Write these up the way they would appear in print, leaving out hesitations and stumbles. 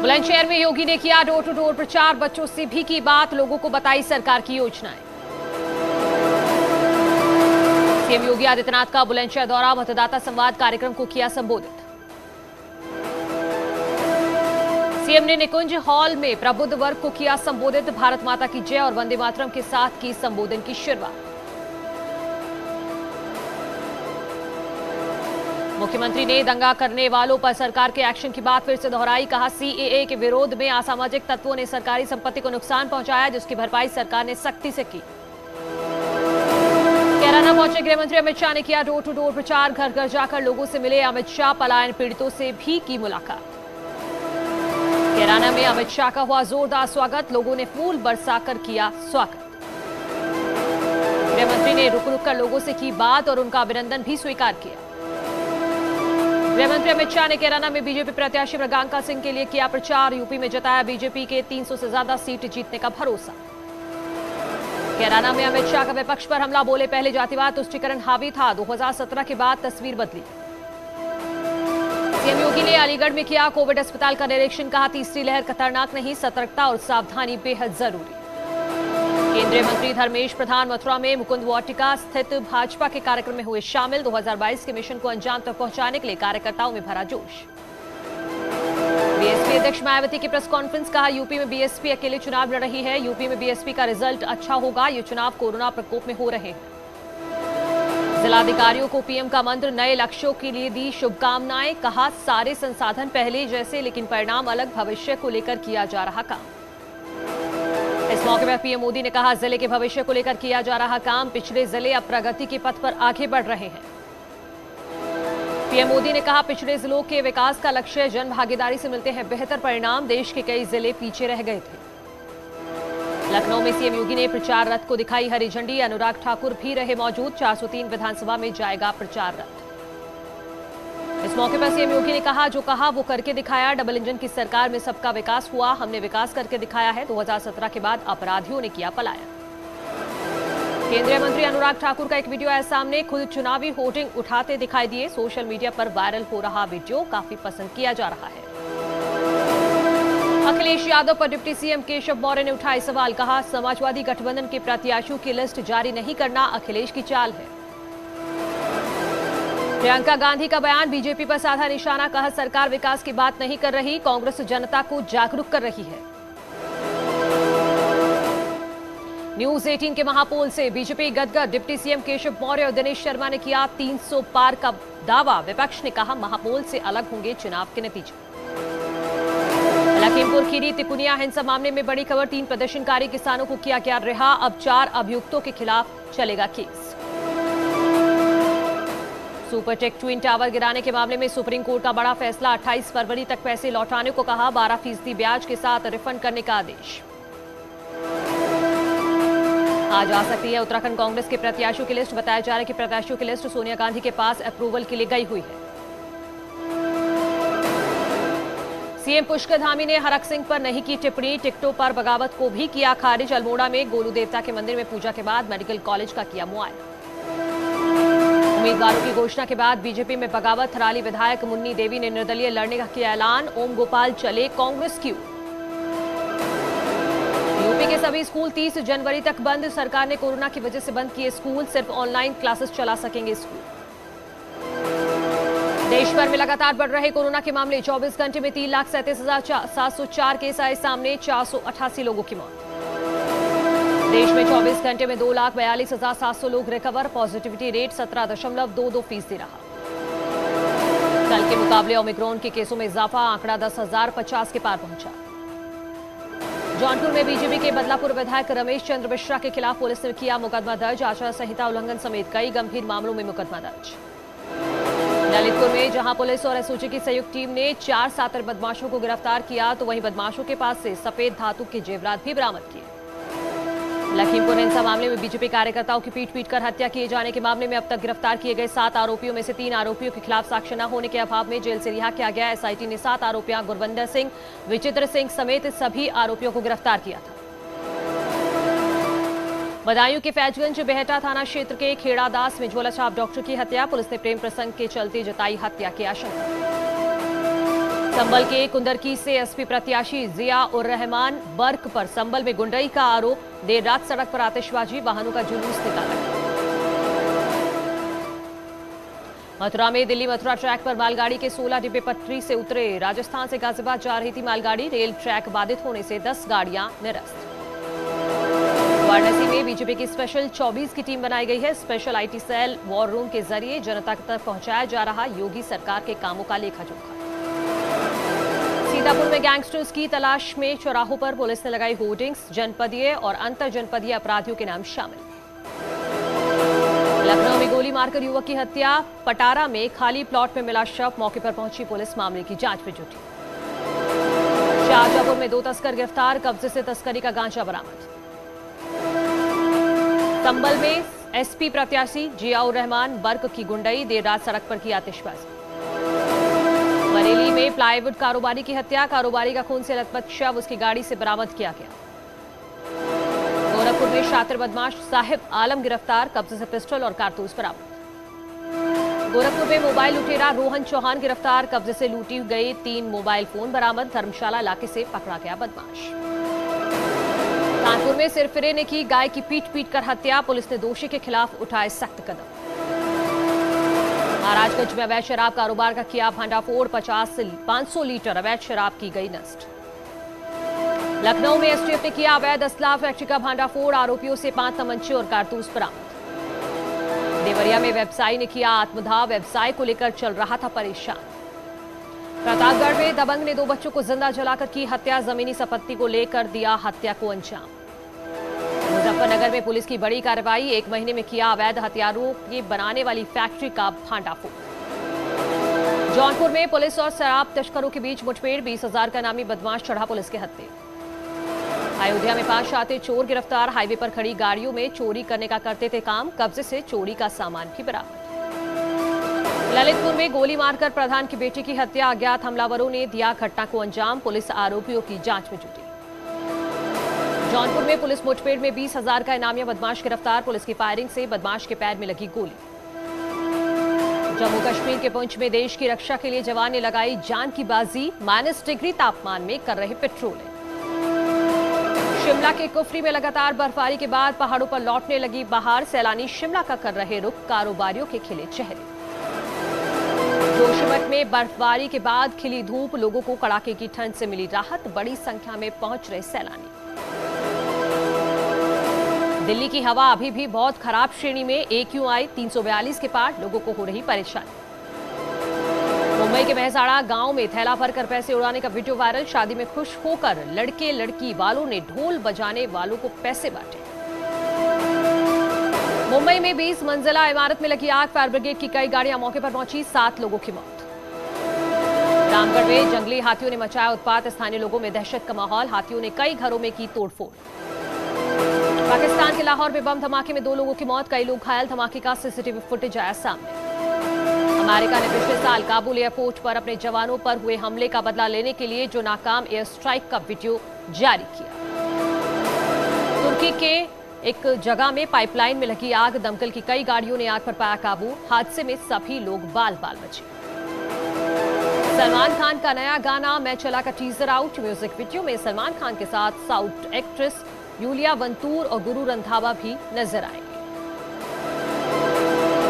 बुलंदशहर में योगी ने किया डोर टू डोर प्रचार, बच्चों से भी की बात, लोगों को बताई सरकार की योजनाएं। सीएम योगी आदित्यनाथ का बुलंदशहर दौरा, मतदाता संवाद कार्यक्रम को किया संबोधित। सीएम ने निकुंज हॉल में प्रबुद्ध वर्ग को किया संबोधित, भारत माता की जय और वंदे मातरम के साथ की संबोधन की शुरुआत। मुख्यमंत्री ने दंगा करने वालों पर सरकार के एक्शन की बात फिर से दोहराई, कहा सीएए के विरोध में असामाजिक तत्वों ने सरकारी संपत्ति को नुकसान पहुंचाया, जिसकी भरपाई सरकार ने सख्ती से की। कैराना पहुंचे गृह मंत्री अमित शाह ने किया डोर टू डोर प्रचार, घर घर जाकर लोगों से मिले अमित शाह, पलायन पीड़ितों से भी की मुलाकात। कैराना में अमित शाह का हुआ जोरदार स्वागत, लोगों ने फूल बरसाकर किया स्वागत। गृह मंत्री ने रुक रुक कर लोगों से की बात और उनका अभिनंदन भी स्वीकार किया। गृहमंत्री अमित शाह ने कैराना में बीजेपी प्रत्याशी मृगांका सिंह के लिए किया प्रचार, यूपी में जताया बीजेपी के 300 से ज्यादा सीट जीतने का भरोसा। कैराना में अमित शाह का विपक्ष पर हमला, बोले पहले जातिवाद तुष्टीकरण हावी था, 2017 के बाद तस्वीर बदली। सीएम योगी ने अलीगढ़ में किया कोविड अस्पताल का निरीक्षण, कहा तीसरी लहर खतरनाक नहीं, सतर्कता और सावधानी बेहद जरूरी। केंद्रीय मंत्री धर्मेश प्रधान मथुरा में मुकुंद वाटिका स्थित भाजपा के कार्यक्रम में हुए शामिल, 2022 के मिशन को अंजाम तक पहुंचाने के लिए कार्यकर्ताओं में भरा जोश। बीएसपी अध्यक्ष मायावती की प्रेस कॉन्फ्रेंस, कहा यूपी में बीएसपी अकेले चुनाव लड़ रही है, यूपी में बीएसपी का रिजल्ट अच्छा होगा, ये चुनाव कोरोना प्रकोप में हो रहे हैं। जिलाधिकारियों को पीएम का मंत्र, नए लक्ष्यों के लिए दी शुभकामनाएं, कहा सारे संसाधन पहले जैसे लेकिन परिणाम अलग, भविष्य को लेकर किया जा रहा काम। इस मौके पर पीएम मोदी ने कहा जिले के भविष्य को लेकर किया जा रहा काम, पिछड़े जिले अब प्रगति के पथ पर आगे बढ़ रहे हैं। पीएम मोदी ने कहा पिछड़े जिलों के विकास का लक्ष्य, जन भागीदारी से मिलते हैं बेहतर परिणाम, देश के कई जिले पीछे रह गए थे। लखनऊ में सीएम योगी ने प्रचार रथ को दिखाई हरी झंडी, अनुराग ठाकुर भी रहे मौजूद, 403 विधानसभा में जाएगा प्रचार रथ। इस मौके पर सीएम योगी ने कहा जो कहा वो करके दिखाया, डबल इंजन की सरकार में सबका विकास हुआ, हमने विकास करके दिखाया है, 2017 के बाद अपराधियों ने किया पलायन। केंद्रीय मंत्री अनुराग ठाकुर का एक वीडियो आया सामने, खुद चुनावी होर्डिंग उठाते दिखाई दिए, सोशल मीडिया पर वायरल हो रहा वीडियो काफी पसंद किया जा रहा है। अखिलेश यादव पर डिप्टी सीएम केशव मौर्य ने उठाए सवाल, कहा समाजवादी गठबंधन के प्रत्याशियों की लिस्ट जारी नहीं करना अखिलेश की चाल है। प्रियंका गांधी का बयान, बीजेपी पर साधा निशाना, कहा सरकार विकास की बात नहीं कर रही, कांग्रेस जनता को जागरूक कर रही है। न्यूज 18 के महापोल से बीजेपी गदगद, डिप्टी सीएम केशव मौर्य और दिनेश शर्मा ने किया 300 पार का दावा, विपक्ष ने कहा महापोल से अलग होंगे चुनाव के नतीजे। लखीमपुर खीरी तिकुनिया हिंसा मामले में बड़ी खबर, 3 प्रदर्शनकारी किसानों को किया गया रिहा, अब 4 अभियुक्तों के खिलाफ चलेगा केस। सुपरटेक ट्विन टावर गिराने के मामले में सुप्रीम कोर्ट का बड़ा फैसला, 28 फरवरी तक पैसे लौटाने को कहा, 12% ब्याज के साथ रिफंड करने का आदेश। आज आ सकती है उत्तराखंड कांग्रेस के प्रत्याशियों की लिस्ट, बताया जा रहा है कि प्रत्याशियों की लिस्ट सोनिया गांधी के पास अप्रूवल के लिए गई हुई है। सीएम पुष्कर धामी ने हरक सिंह पर नहीं की टिप्पणी, टिकटों पर बगावत को भी किया खारिज, अल्मोड़ा में गोलू देवता के मंदिर में पूजा के बाद मेडिकल कॉलेज का किया मुआयना। उम्मीदवारों की घोषणा के बाद बीजेपी में बगावत, थराली विधायक मुन्नी देवी ने निर्दलीय लड़ने का किया ऐलान, ओम गोपाल चले कांग्रेस की। यूपी के सभी स्कूल 30 जनवरी तक बंद, सरकार ने कोरोना की वजह से बंद किए स्कूल, सिर्फ ऑनलाइन क्लासेस चला सकेंगे स्कूल। देश भर में लगातार बढ़ रहे कोरोना के मामले, 24 घंटे में 3,37,704 केस आए सामने, 488 लोगों की मौत। देश में 24 घंटे में 2,42,700 लोग रिकवर, पॉजिटिविटी रेट 17.22% रहा। कल के मुकाबले ओमिक्रॉन के केसों में इजाफा, आंकड़ा 10,050 के पार पहुंचा। जौनपुर में बीजेपी के बदलापुर विधायक रमेश चंद्र मिश्रा के खिलाफ पुलिस ने किया मुकदमा दर्ज, आचार संहिता उल्लंघन समेत कई गंभीर मामलों में मुकदमा दर्ज। ललितपुर में जहां पुलिस और एसओजी की संयुक्त टीम ने 4 सातर बदमाशों को गिरफ्तार किया, तो वहीं बदमाशों के पास से सफेद धातु के जेवरात भी बरामद किए। लखीमपुर हिंसा मामले में बीजेपी कार्यकर्ताओं की पीट कर हत्या किए जाने के मामले में अब तक गिरफ्तार किए गए 7 आरोपियों में से 3 आरोपियों के खिलाफ साक्ष्य न होने के अभाव में जेल से रिहा किया गया। एसआईटी ने 7 आरोपियों गुरविंदर सिंह, विचित्र सिंह समेत सभी आरोपियों को गिरफ्तार किया था। बदायूं के फैजगंज बेहटा थाना क्षेत्र के खेड़ादास में झोलाछाप डॉक्टर की हत्या, पुलिस ने प्रेम प्रसंग के चलते जताई हत्या की आशंका। संभल के कुंदरकी से एसपी प्रत्याशी जिया उर रहमान बर्क पर संभल में गुंडई का आरोप। देर रात सड़क पर आतिशबाजी, वाहनों का जुलूस निकाला। मथुरा में दिल्ली मथुरा ट्रैक पर मालगाड़ी के 16 डिब्बे पटरी से उतरे। राजस्थान से गाजियाबाद जा रही थी मालगाड़ी। रेल ट्रैक बाधित होने से 10 गाड़ियां निरस्त। वाराणसी में बीजेपी की स्पेशल 24 की टीम बनाई गई है। Special IT cell war room के जरिए जनता तक पहुंचाया जा रहा योगी सरकार के कामों का लेखा जोखा। सीतापुर में गैंगस्टर्स की तलाश में चौराहों पर पुलिस ने लगाई होर्डिंग्स। जनपदीय और अंतर जनपदीय अपराधियों के नाम शामिल। लखनऊ में गोली मारकर युवक की हत्या। पटारा में खाली प्लॉट में मिला शव। मौके पर पहुंची पुलिस मामले की जांच में जुटी। शाहजहांपुर में 2 तस्कर गिरफ्तार। कब्जे से तस्करी का गांजा बरामद। संभल में एसपी प्रत्याशी जिया उर रहमान बर्क की गुंडई। देर रात सड़क पर की आतिशबाजी। बरेली में प्लाईवुड कारोबारी की हत्या। कारोबारी का खून से लथपथ शव उसकी गाड़ी से बरामद किया गया। गोरखपुर में शातिर बदमाश साहिब आलम गिरफ्तार। कब्जे से पिस्टल और कारतूस बरामद। गोरखपुर में मोबाइल लुटेरा रोहन चौहान गिरफ्तार। कब्जे से लूटी गई 3 मोबाइल फोन बरामद। धर्मशाला इलाके से पकड़ा गया बदमाश। कानपुर में सिरफिरे ने की गाय की पीट कर हत्या। पुलिस ने दोषी के खिलाफ उठाए सख्त कदम। महाराजगंज में अवैध शराब कारोबार का किया भंडाफोड़। 50 से 500 लीटर अवैध शराब की गई नष्ट। लखनऊ में एसटीएफ ने किया अवैध असला फैक्ट्री का भंडाफोड़। आरोपियों से 5 तमंचे और कारतूस बरामद। देवरिया में व्यवसायी ने किया आत्मदाह। व्यवसाय को लेकर चल रहा था परेशान। प्रतापगढ़ में दबंग ने 2 बच्चों को जिंदा जलाकर की हत्या। जमीनी संपत्ति को लेकर दिया हत्या को अंजाम। मुजफ्फरनगर में पुलिस की बड़ी कार्रवाई। 1 महीने में किया अवैध हथियारों की बनाने वाली फैक्ट्री का भंडाफोड़। जौनपुर में पुलिस और शराब तस्करों के बीच मुठभेड़। 20,000 का नामी बदमाश चढ़ा पुलिस के हत्थे। अयोध्या में 5 शातिर चोर गिरफ्तार। हाईवे पर खड़ी गाड़ियों में चोरी करने का करते थे काम। कब्जे से चोरी का सामान भी बरामद। ललितपुर में गोली मारकर प्रधान की बेटी की हत्या। अज्ञात हमलावरों ने दिया घटना को अंजाम। पुलिस आरोपियों की जांच में जुटी। जौनपुर में पुलिस मुठभेड़ में 20,000 का इनामिया बदमाश गिरफ्तार। पुलिस की फायरिंग से बदमाश के पैर में लगी गोली। जम्मू कश्मीर के पुंछ में देश की रक्षा के लिए जवान ने लगाई जान की बाजी। -, डिग्री तापमान में कर रहे पेट्रोलिंग। शिमला के कुफरी में लगातार बर्फबारी के बाद पहाड़ों पर लौटने लगी बहार। सैलानी शिमला का कर रहे रुख। कारोबारियों के खिले चेहरे। जोशीमठ में बर्फबारी के बाद खिली धूप। लोगों को कड़ाके की ठंड से मिली राहत। बड़ी संख्या में पहुंच रहे सैलानी। दिल्ली की हवा अभी भी बहुत खराब श्रेणी में। AQI 342 के पार। लोगों को हो रही परेशानी। मुंबई के मेहसाणा गांव में थैला भरकर पैसे उड़ाने का वीडियो वायरल। शादी में खुश होकर लड़के लड़की वालों ने ढोल बजाने वालों को पैसे बांटे। मुंबई में 20 मंजिला इमारत में लगी आग। फायर ब्रिगेड की कई गाड़ियां मौके पर पहुंची। 7 लोगों की मौत। रामगढ़ में जंगली हाथियों ने मचाया उत्पात। स्थानीय लोगों में दहशत का माहौल। हाथियों ने कई घरों में की तोड़फोड़। पाकिस्तान के लाहौर में बम धमाके में 2 लोगों की मौत। कई लोग घायल। धमाके का सीसीटीवी फुटेज आया सामने। अमेरिका ने पिछले साल काबुल एयरपोर्ट पर अपने जवानों पर हुए हमले का बदला लेने के लिए जो नाकाम एयर स्ट्राइक का वीडियो जारी किया। तुर्की के एक जगह में पाइपलाइन में लगी आग। दमकल की कई गाड़ियों ने आग पर पाया काबू। हादसे में सभी लोग बाल बाल बचे। सलमान खान का नया गाना मैं चला का टीजर आउट। म्यूजिक वीडियो में सलमान खान के साथ साउथ एक्ट्रेस यूलिया वंतूर और गुरु रंधावा भी नजर आएंगे।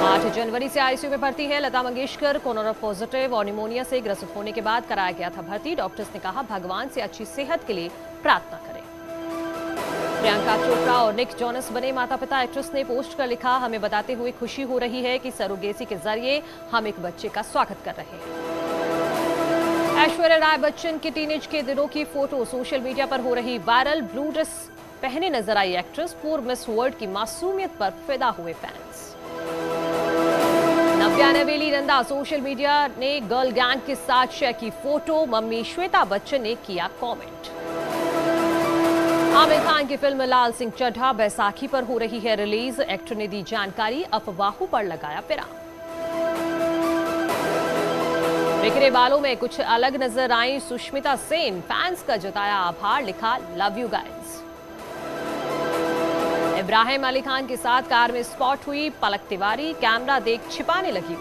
8 जनवरी से आईसीयू में भर्ती है लता मंगेशकर। कोरोना पॉजिटिव और निमोनिया से ग्रसित होने के बाद कराया गया था भर्ती। डॉक्टर्स ने कहा भगवान से अच्छी सेहत के लिए प्रार्थना करें। प्रियंका चोपड़ा और निक जोनस बने माता पिता। एक्ट्रेस ने पोस्ट कर लिखा, हमें बताते हुए खुशी हो रही है कि सरोगेसी के जरिए हम एक बच्चे का स्वागत कर रहे हैं। ऐश्वर्या राय बच्चन के टीनेज के दिनों की फोटो सोशल मीडिया पर हो रही वायरल। ब्लू ड्रेस पहने नजर आई एक्ट्रेस। पूर्व मिस वर्ल्ड की मासूमियत पर फिदा हुए फैंस। नव्या नवेली नंदा सोशल मीडिया ने गर्ल गैंग के साथ शेयर की फोटो। मम्मी श्वेता बच्चन ने किया कमेंट। आमिर खान की फिल्म लाल सिंह चड्ढा बैसाखी पर हो रही है रिलीज। एक्टर ने दी जानकारी। अफवाहों पर लगाया विराम। बिखरे बालों में कुछ अलग नजर आई सुष्मिता सेन। फैंस का जताया आभार। लिखा love you guys. Ibrahim Ali Khan के साथ कार में स्पॉट हुई पलक तिवारी। कैमरा देख छिपाने लगी।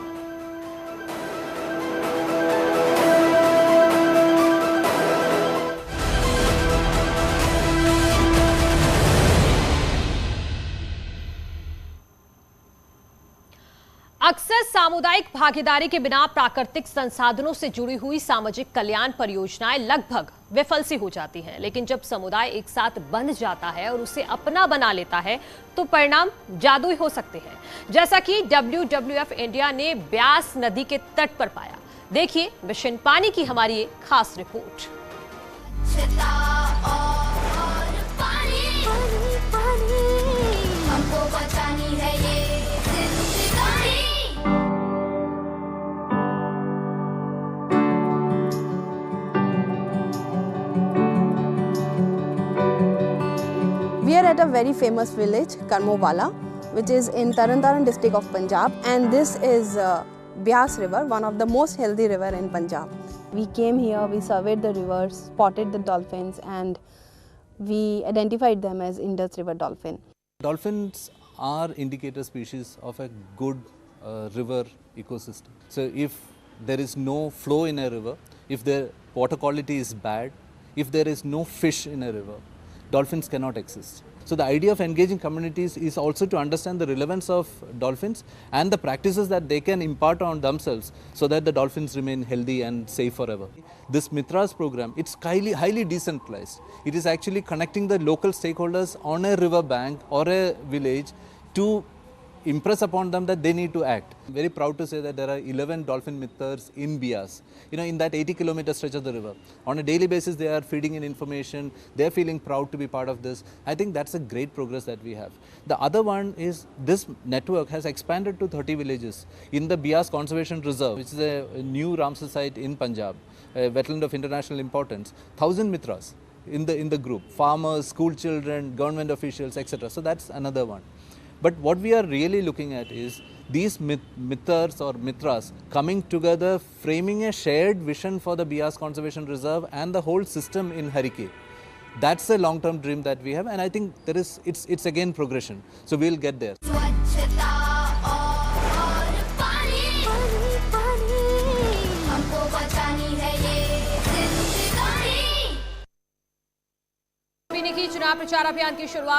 सामुदायिक भागीदारी के बिना प्राकृतिक संसाधनों से जुड़ी हुई सामाजिक कल्याण परियोजनाएं लगभग विफल सी हो जाती हैं। लेकिन जब समुदाय एक साथ बंध जाता है और उसे अपना बना लेता है तो परिणाम जादुई हो सकते हैं, जैसा कि WWF इंडिया ने ब्यास नदी के तट पर पाया। देखिए मिशन पानी की हमारी ये खास रिपोर्ट। हमको बचानी है ये जिंदगानी। We are at a very famous village, Karmowala, which is in Tarantaran district of Punjab, and this is Byas River, one of the most healthy river in Punjab. We came here, we surveyed the river, spotted the dolphins, and we identified them as Indus River dolphin. Dolphins are indicator species of a good river ecosystem. So if there is no flow in a river, if the water quality is bad, if there is no fish in a river, dolphins cannot exist. So the idea of engaging communities is also to understand the relevance of dolphins and the practices that they can impart on themselves so that the dolphins remain healthy and safe forever. This Mitras program, it's highly decentralized. It is actually connecting the local stakeholders on a river bank or a village to impress upon them that they need to act. I'm very proud to say that there are 11 dolphin Mithars in Byas, in that 80-kilometer stretch of the river. On a daily basis, they are feeding in information. They are feeling proud to be part of this. I think that's a great progress that we have. The other one is this network has expanded to 30 villages in the Byas Conservation Reserve, which is a new Ramsar site in Punjab, a wetland of international importance. 1,000 Mithras in the group, farmers, school children, government officials, etc. So that's another one. But what we are really looking at is these Mithars or Mitras coming together, framing a shared vision for the Byas Conservation Reserve and the whole system in Harike. That's a long-term dream that we have, and I think it's again progression. So we'll get there. स्वच्छता और पानी, हमको बचानी है ये जिंदगानी। की चुनाव प्रचार अभियान की शुरुआत